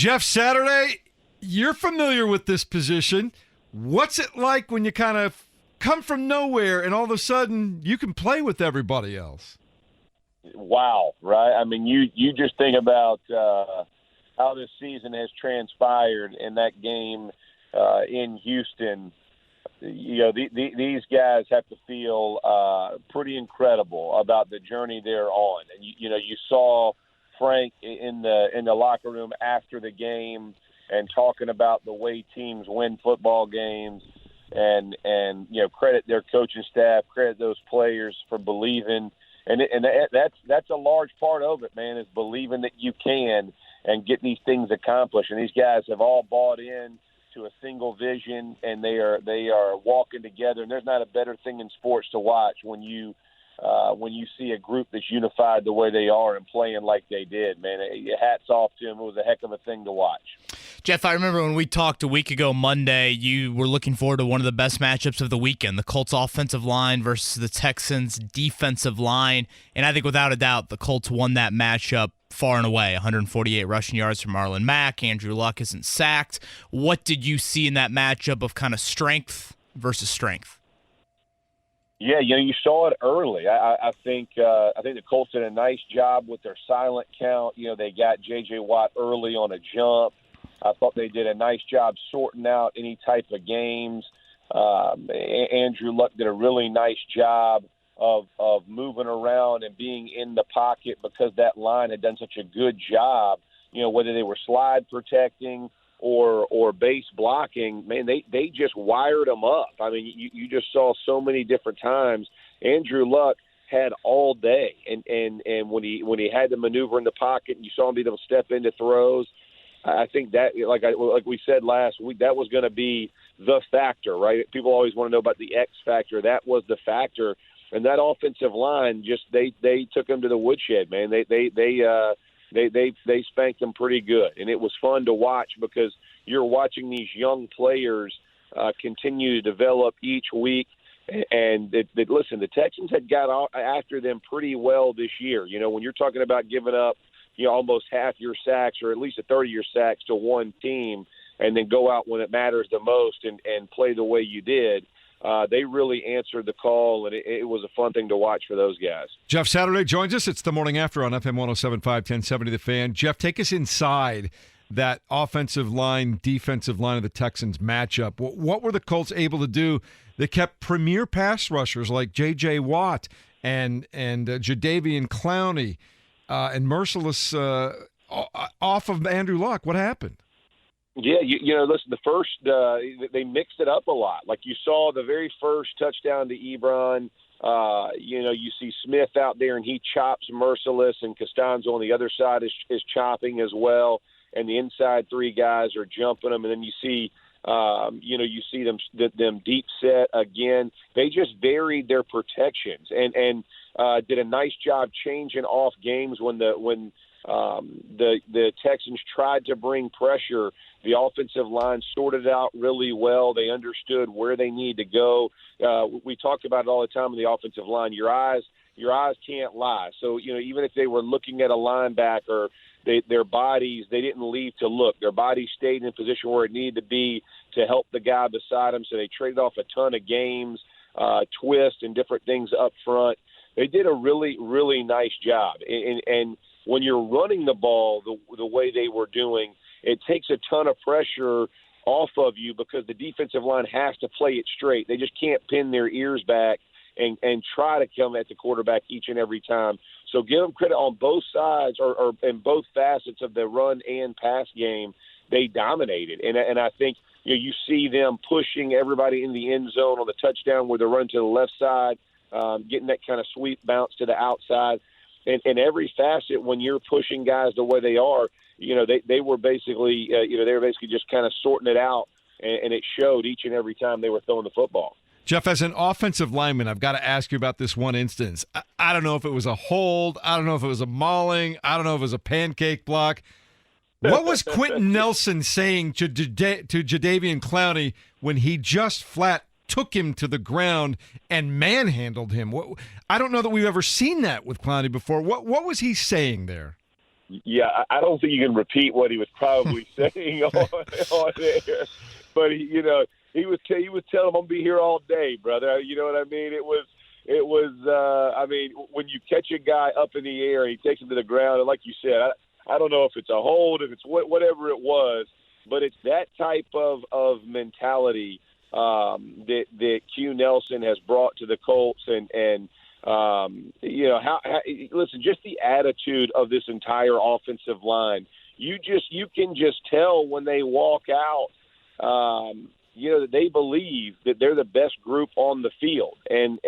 Jeff Saturday, you're familiar with this position. What's it like when you kind of come from nowhere and all of a sudden you can play with everybody else? Wow, right? I mean, you just think about how this season has transpired in that game in Houston. You know, these guys have to feel pretty incredible about the journey they're on. And you saw Frank in the locker room after the game and talking about the way teams win football games, and credit their coaching staff, credit those players for believing, and that's a large part of it, man, is believing that you can and get these things accomplished. And these guys have all bought in to a single vision, and they are walking together. And there's not a better thing in sports to watch when you see a group that's unified the way they are and playing like they did, man. Hats off to them. It was a heck of a thing to watch. Jeff, I remember when we talked a week ago Monday, you were looking forward to one of the best matchups of the weekend, the Colts offensive line versus the Texans defensive line. And I think without a doubt, the Colts won that matchup far and away. 148 rushing yards from Marlon Mack. Andrew Luck isn't sacked. What did you see in that matchup of kind of strength versus strength? Yeah, you saw it early. I think the Colts did a nice job with their silent count. They got J.J. Watt early on a jump. I thought they did a nice job sorting out any type of games. Andrew Luck did a really nice job of moving around and being in the pocket because that line had done such a good job, whether they were slide protecting or base blocking, man, they just wired them up. I mean, you just saw so many different times. Andrew Luck had all day, and when he had to maneuver in the pocket, and you saw him be able to step into throws. I think that, like we said last week, that was going to be the factor, right? People always want to know about the X factor. That was the factor, and that offensive line just they took him to the woodshed, man. They spanked them pretty good, and it was fun to watch because you're watching these young players continue to develop each week. And listen, the Texans had got after them pretty well this year. When you're talking about giving up, almost half your sacks or at least a third of your sacks to one team, and then go out when it matters the most and play the way you did. They really answered the call, and it was a fun thing to watch for those guys. Jeff Saturday joins us. It's the morning after on FM 107.5, 1070 The Fan. Jeff, take us inside that offensive line, defensive line of the Texans matchup. What were the Colts able to do? They kept premier pass rushers like J.J. Watt and Jadeveon Clowney and Merciless off of Andrew Luck. What happened? Yeah, listen, the first they mixed it up a lot. Like you saw the very first touchdown to Ebron, you see Smith out there and he chops Merciless, and Costanzo on the other side is chopping as well, and the inside three guys are jumping them, and then you see you see them deep set again. They just varied their protections and did a nice job changing off games when the Texans tried to bring pressure. The offensive line sorted it out really well. They understood where they need to go. We talk about it all the time in the offensive line. Your eyes can't lie. So, even if they were looking at a linebacker, their bodies, they didn't leave to look. Their bodies stayed in a position where it needed to be to help the guy beside them. So they traded off a ton of games, twists and different things up front. They did a really, really nice job. And when you're running the ball the way they were doing, it takes a ton of pressure off of you because the defensive line has to play it straight. They just can't pin their ears back and try to come at the quarterback each and every time. So give them credit on both sides or in both facets of the run and pass game. They dominated. And I think you see them pushing everybody in the end zone on the touchdown where they run to the left side, getting that kind of sweep bounce to the outside. And every facet, when you're pushing guys the way they are, they were basically, they were basically just kind of sorting it out, and it showed each and every time they were throwing the football. Jeff, as an offensive lineman, I've got to ask you about this one instance. I don't know if it was a hold. I don't know if it was a mauling. I don't know if it was a pancake block. What was Quentin Nelson saying to Jadeveon Clowney when he just flat took him to the ground and manhandled him? I don't know that we've ever seen that with Clowney before. What was he saying there? Yeah, I don't think you can repeat what he was probably saying on there. But he was telling him, "I'm gonna be here all day, brother." You know what I mean? It was. I mean, when you catch a guy up in the air and he takes him to the ground, and like you said, I don't know if it's a hold, if it's whatever it was, but it's that type of mentality that Q Nelson has brought to the Colts, and listen, just the attitude of this entire offensive line. You can just tell when they walk out, that they believe that they're the best group on the field, and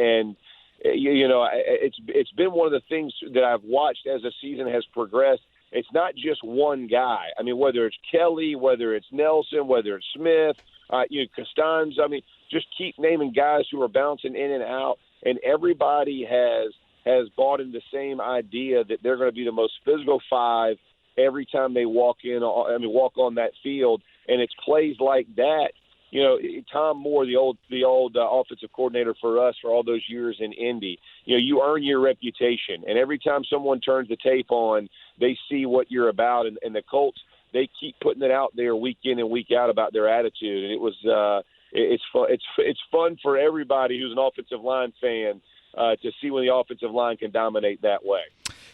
it's been one of the things that I've watched as the season has progressed. It's not just one guy. I mean, whether it's Kelly, whether it's Nelson, whether it's Smith, Costanza. I mean, just keep naming guys who are bouncing in and out, and everybody has bought into the same idea that they're going to be the most physical five every time they walk on that field, and it's plays like that. Tom Moore, the old offensive coordinator for us for all those years in Indy, you earn your reputation. And every time someone turns the tape on, they see what you're about. And the Colts, they keep putting it out there week in and week out about their attitude. And it was it's fun. It's fun for everybody who's an offensive line fan to see when the offensive line can dominate that way.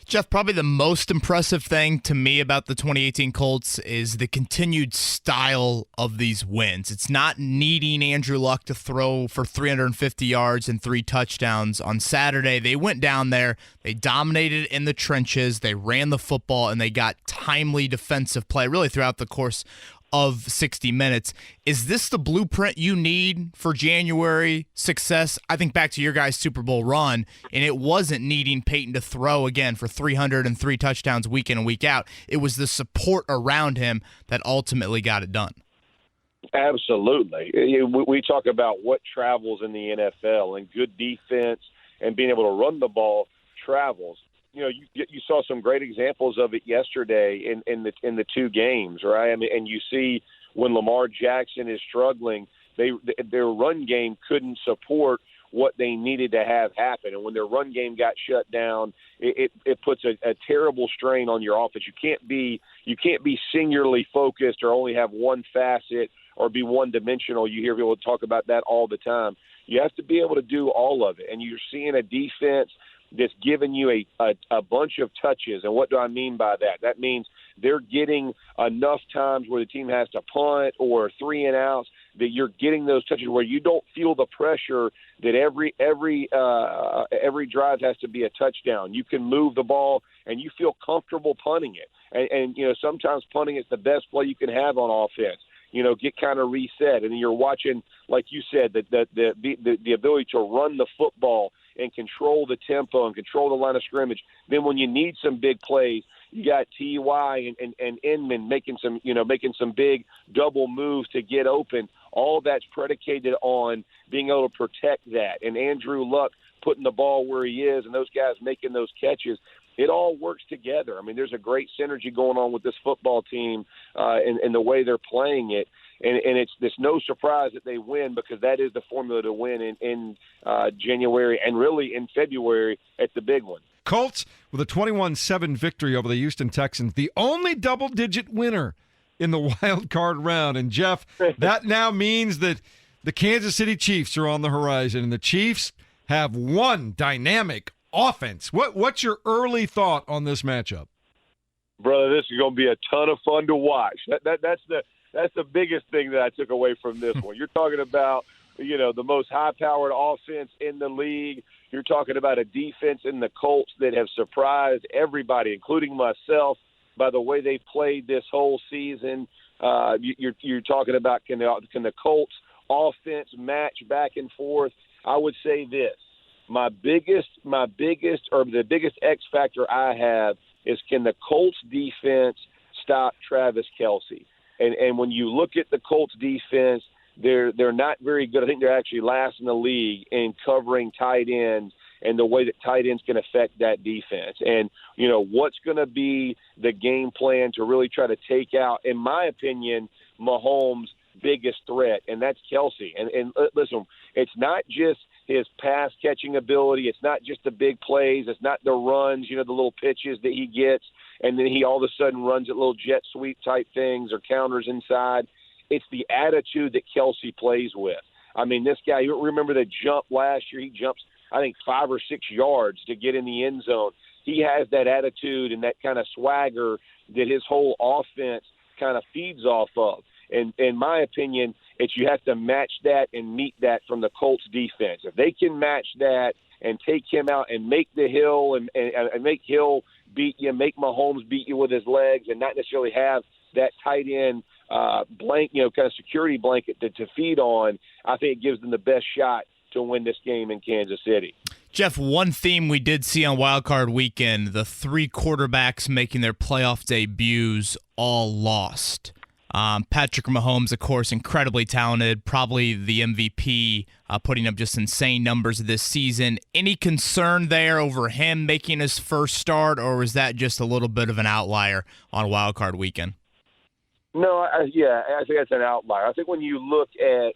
Jeff, probably the most impressive thing to me about the 2018 Colts is the continued style of these wins. It's not needing Andrew Luck to throw for 350 yards and 3 touchdowns on Saturday. They went down there, they dominated in the trenches, they ran the football, and they got timely defensive play really throughout the course of 60 minutes. Is this the blueprint you need for January success? I think back to your guys' Super Bowl run, and it wasn't needing Peyton to throw again for 303 touchdowns week in and week out. It was the support around him that ultimately got it done. Absolutely. We talk about what travels in the NFL, and good defense and being able to run the ball travels. You saw some great examples of it yesterday in the 2 games, right? I mean, and you see when Lamar Jackson is struggling, their run game couldn't support what they needed to have happen, and when their run game got shut down, it puts a terrible strain on your offense. You can't be singularly focused or only have one facet or be one dimensional. You hear people talk about that all the time. You have to be able to do all of it, and you're seeing a defense that's giving you a bunch of touches. And what do I mean by that? That means they're getting enough times where the team has to punt or 3 and outs that you're getting those touches where you don't feel the pressure that every drive has to be a touchdown. You can move the ball and you feel comfortable punting it. And sometimes punting is the best play you can have on offense. Get kind of reset, and then you're watching, like you said, the ability to run the football and control the tempo and control the line of scrimmage. Then when you need some big plays, you got T.Y. and Inman making some big double moves to get open. All that's predicated on being able to protect that. And Andrew Luck putting the ball where he is and those guys making those catches. It all works together. I mean, there's a great synergy going on with this football team and the way they're playing it. And it's no surprise that they win, because that is the formula to win in January and really in February at the big one. Colts with a 21-7 victory over the Houston Texans, the only double-digit winner in the wild card round. And, Jeff, that now means that the Kansas City Chiefs are on the horizon, and the Chiefs have one dynamic offense. What's your early thought on this matchup? Brother, this is going to be a ton of fun to watch. That's the biggest thing that I took away from this one. You're talking about, the most high-powered offense in the league. You're talking about a defense in the Colts that have surprised everybody, including myself, by the way they played this whole season. You're talking about can the Colts offense match back and forth? I would say this. The biggest X factor I have is, can the Colts defense stop Travis Kelce? And when you look at the Colts defense, they're not very good. I think they're actually last in the league in covering tight ends and the way that tight ends can affect that defense. And, what's going to be the game plan to really try to take out, in my opinion, Mahomes' biggest threat, and that's Kelce. And listen, it's not just his pass catching ability. It's not just the big plays. It's not the runs, the little pitches that he gets, and then he all of a sudden runs at little jet sweep type things or counters inside. It's the attitude that Kelce plays with. I mean, this guy, you remember the jump last year? He jumps, I think, 5 or 6 yards to get in the end zone. He has that attitude and that kind of swagger that his whole offense kind of feeds off of. And in my opinion, you have to match that and meet that from the Colts defense. If they can match that and take him out and make the Hill and make Hill beat you, make Mahomes beat you with his legs, and not necessarily have that tight end kind of security blanket to feed on, I think it gives them the best shot to win this game in Kansas City. Jeff, one theme we did see on Wild Card Weekend, the 3 quarterbacks making their playoff debuts all lost. Patrick Mahomes, of course, incredibly talented, probably the MVP, putting up just insane numbers this season. Any concern there over him making his first start, or was that just a little bit of an outlier on Wild Card Weekend? No, I think that's an outlier. I think when you look at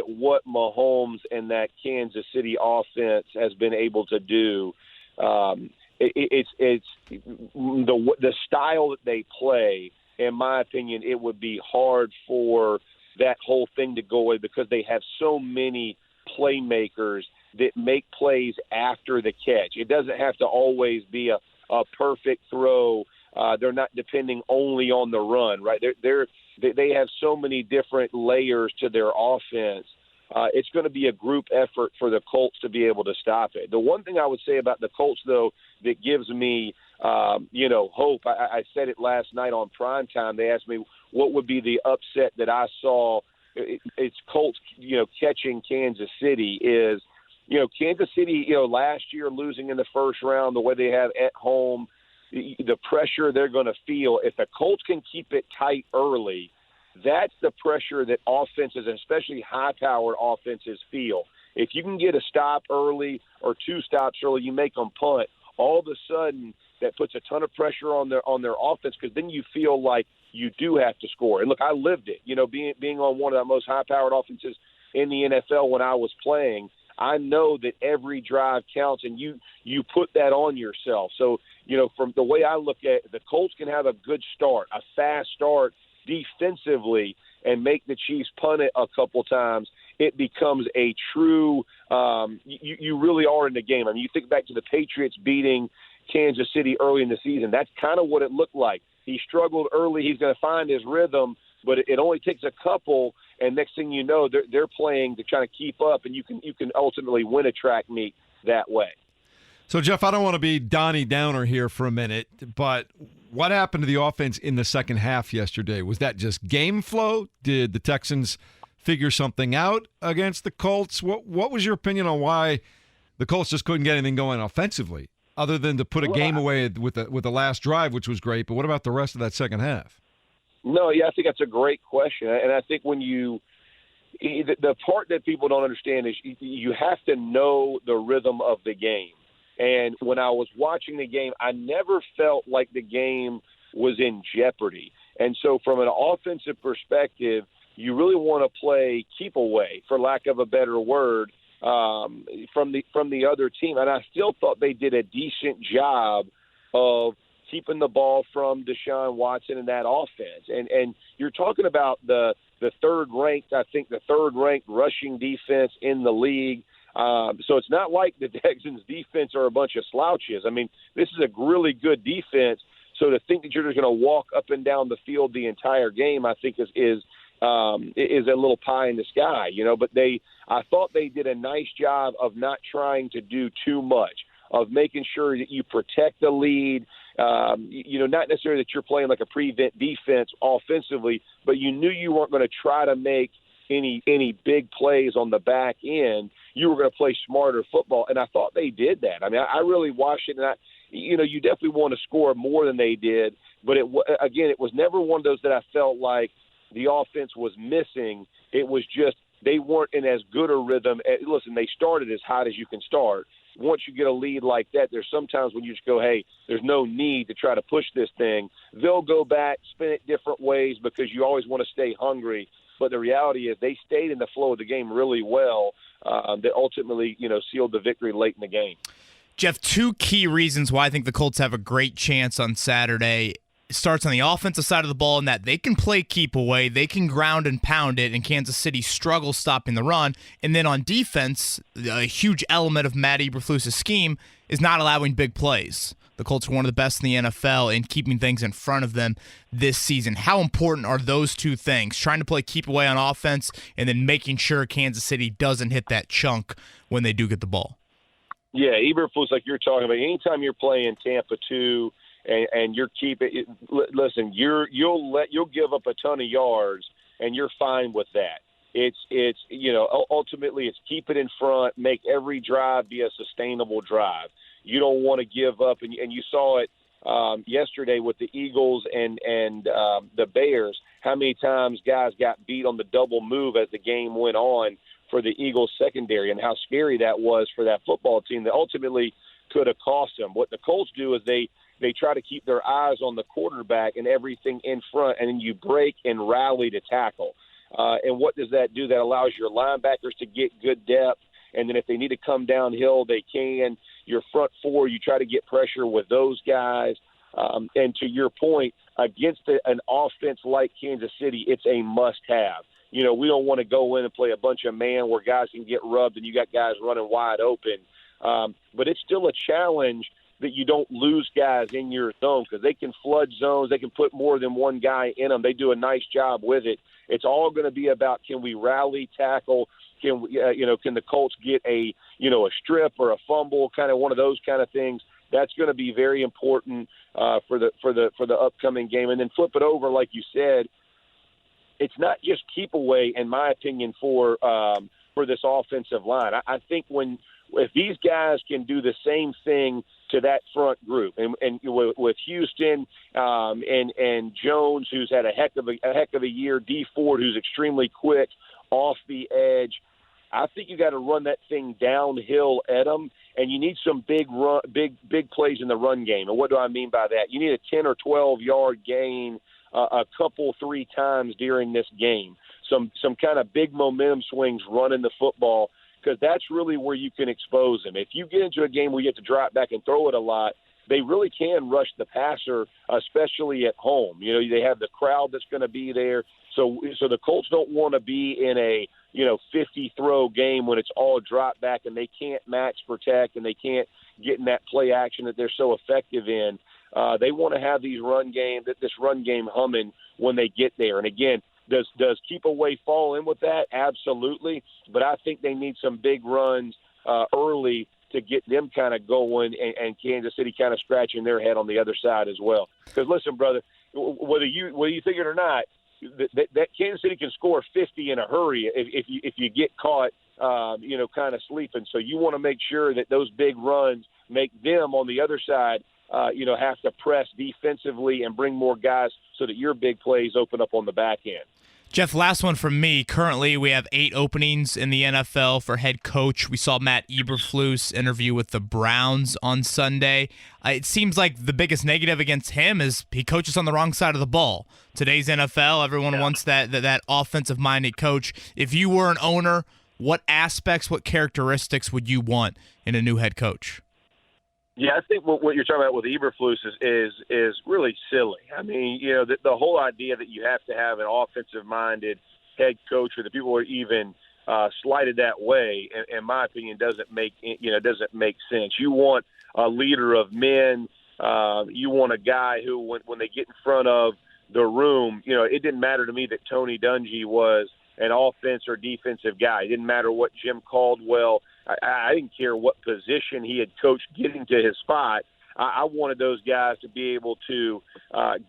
what Mahomes and that Kansas City offense has been able to do, it's the style that they play. In my opinion, it would be hard for that whole thing to go away because they have so many playmakers that make plays after the catch. It doesn't have to always be a perfect throw. They're not depending only on the run, right? They have so many different layers to their offense. It's going to be a group effort for the Colts to be able to stop it. The one thing I would say about the Colts, though, that gives me, hope, I said it last night on primetime. They asked me what would be the upset that I saw. It's Colts, catching Kansas City is, Kansas City, last year losing in the first round, the way they have at home, the pressure they're going to feel. If the Colts can keep it tight early, that's the pressure that offenses, especially high-powered offenses, feel. If you can get a stop early or 2 stops early, you make them punt, all of a sudden that puts a ton of pressure on their offense because then you feel like you do have to score. And, look, I lived it. Being on one of the most high-powered offenses in the NFL when I was playing, I know that every drive counts, and you put that on yourself. So, from the way I look at it, the Colts can have a good start, a fast start defensively, and make the Chiefs punt it a couple times. It becomes a true you really are in the game. I mean, you think back to the Patriots beating Kansas City early in the season. That's kind of what it looked like. He struggled early. He's going to find his rhythm, but it only takes a couple, and next thing you know, they're playing to try to keep up, and you can ultimately win a track meet that way. So, Jeff, I don't want to be Donnie Downer here for a minute, but what happened to the offense in the second half yesterday? Was that just game flow? Did the Texans figure something out against the Colts? What was your opinion on why the Colts just couldn't get anything going offensively, other than to put a game away with the last drive, which was great? But what about the rest of that second half? No, I think that's a great question, and I think when the part that people don't understand is you have to know the rhythm of the game. And when I was watching the game, I never felt like the game was in jeopardy. And so from an offensive perspective, you really want to play keep away, for lack of a better word, from the other team. And I still thought they did a decent job of keeping the ball from Deshaun Watson and that offense. And you're talking about the third-ranked rushing defense in the league. So it's not like the Texans' defense are a bunch of slouches. I mean, this is a really good defense. So to think that you're just going to walk up and down the field the entire game, I think is a little pie in the sky, But I thought they did a nice job of not trying to do too much, of making sure that you protect the lead. Not necessarily that you're playing like a prevent defense offensively, but you knew you weren't going to try to make any big plays on the back end. You were going to play smarter football, and I thought they did that. I mean, I really watched it, and you definitely want to score more than they did, but it was never one of those that I felt like the offense was missing. It was just they weren't in as good a rhythm. Listen, they started as hot as you can start. once you get a lead like that, there's sometimes when you just go, hey, there's no need to try to push this thing. They'll go back, spin it different ways because you always want to stay hungry. But the reality is they stayed in the flow of the game really well that ultimately, sealed the victory late in the game. Jeff, two key reasons why I think the Colts have a great chance on Saturday. It starts on the offensive side of the ball in that they can play keep away, they can ground and pound it, and Kansas City struggles stopping the run. And then on defense, a huge element of Matt Eberflus's scheme is not allowing big plays. The Colts are one of the best in the NFL in keeping things in front of them this season. How important are those two things, trying to play keep away on offense and then making sure Kansas City doesn't hit that chunk when they do get the ball? Yeah, Eberflus, like you're talking about, anytime you're playing Tampa 2 and you're keeping – listen, you'll give up a ton of yards, and you're fine with that. It's ultimately it's keep it in front, make every drive be a sustainable drive. You don't want to give up, and you saw it yesterday with the Eagles and the Bears, how many times guys got beat on the double move as the game went on for the Eagles secondary, and how scary that was for that football team that ultimately could have cost them. What the Colts do is they try to keep their eyes on the quarterback and everything in front, and then you break and rally to tackle. And what does that do? That allows your linebackers to get good depth, and then if they need to come downhill, they can. Your front four, you try to get pressure with those guys. And to your point, against an offense like Kansas City, it's a must-have. We don't want to go in and play a bunch of man where guys can get rubbed and you got guys running wide open. But it's still a challenge that you don't lose guys in your zone because they can flood zones. They can put more than one guy in them. They do a nice job with it. It's all going to be about, can we rally, tackle? Can we, can the Colts get a strip or a fumble, kind of one of those kind of things? That's going to be very important for the upcoming game. And then flip it over, like you said, it's not just keep away, in my opinion, for this offensive line. I think if these guys can do the same thing to that front group, and with Houston and Jones, who's had a heck of a year, D Ford, who's extremely quick off the edge, I think you got to run that thing downhill at them, and you need some big plays in the run game. And what do I mean by that? You need a 10 or 12 yard gain a couple 3 times during this game. Some kind of big momentum swings running the football, because that's really where you can expose them. If you get into a game where you have to drop back and throw it a lot, they really can rush the passer, especially at home. They have the crowd that's going to be there. So the Colts don't want to be in a 50-throw game when it's all drop back and they can't match protect and they can't get in that play action that they're so effective in. They want to have this run game humming when they get there. And again, does keep away fall in with that? Absolutely. But I think they need some big runs early to get them kind of going, and Kansas City kind of scratching their head on the other side as well. Because listen, brother, whether you think it or not, that Kansas City can score 50 in a hurry if you get caught, kind of sleeping. So you want to make sure that those big runs make them on the other side, have to press defensively and bring more guys so that your big plays open up on the back end. Jeff, last one from me. Currently, we have 8 openings in the NFL for head coach. We saw Matt Eberflus interview with the Browns on Sunday. It seems like the biggest negative against him is he coaches on the wrong side of the ball. Today's NFL, everyone wants that offensive-minded coach. If you were an owner, what aspects, what characteristics would you want in a new head coach? Yeah, I think what you're talking about with Eberflus is really silly. I mean, the whole idea that you have to have an offensive-minded head coach, or that people are even slighted that way, in my opinion, doesn't make sense. You want a leader of men. You want a guy who, when they get in front of the room, it didn't matter to me that Tony Dungy was an offense or defensive guy. It didn't matter what Jim Caldwell. I didn't care what position he had coached getting to his spot. I wanted those guys to be able to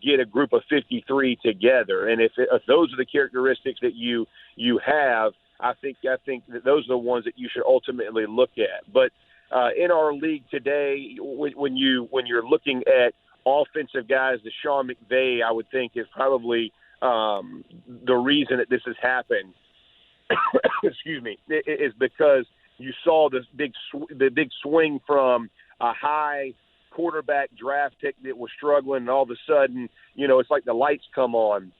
get a group of 53 together. And if those are the characteristics that you have, I think that those are the ones that you should ultimately look at. But in our league today, when you're looking at offensive guys, the Sean McVay, I would think, is probably the reason that this has happened. Excuse me, is because you saw the big swing from a high quarterback draft pick that was struggling, and all of a sudden, it's like the lights come on.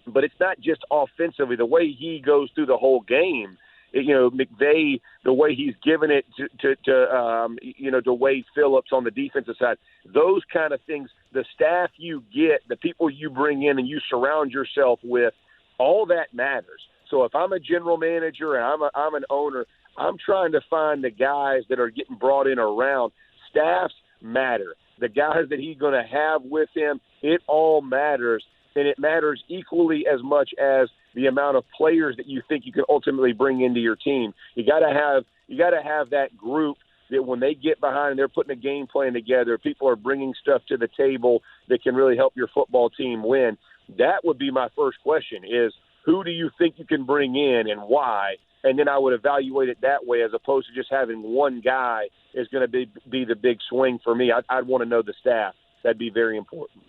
But it's not just offensively. The way he goes through the whole game, McVay, the way he's given it to Wade Phillips on the defensive side, those kind of things, the staff you get, the people you bring in and you surround yourself with, all that matters. So if I'm a general manager and I'm an owner, I'm trying to find the guys that are getting brought in around. Staffs matter. The guys that he's going to have with him, it all matters. And it matters equally as much as the amount of players that you think you can ultimately bring into your team. You got to have that group that when they get behind and they're putting a game plan together, people are bringing stuff to the table that can really help your football team win. That would be my first question: is who do you think you can bring in and why? And then I would evaluate it that way, as opposed to just having one guy is going to be the big swing for me. I'd want to know the staff. That'd be very important.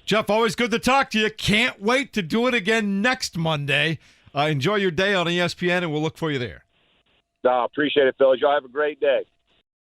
Jeff, always good to talk to you. Can't wait to do it again next Monday. Enjoy your day on ESPN, and we'll look for you there. Appreciate it, fellas. Y'all have a great day.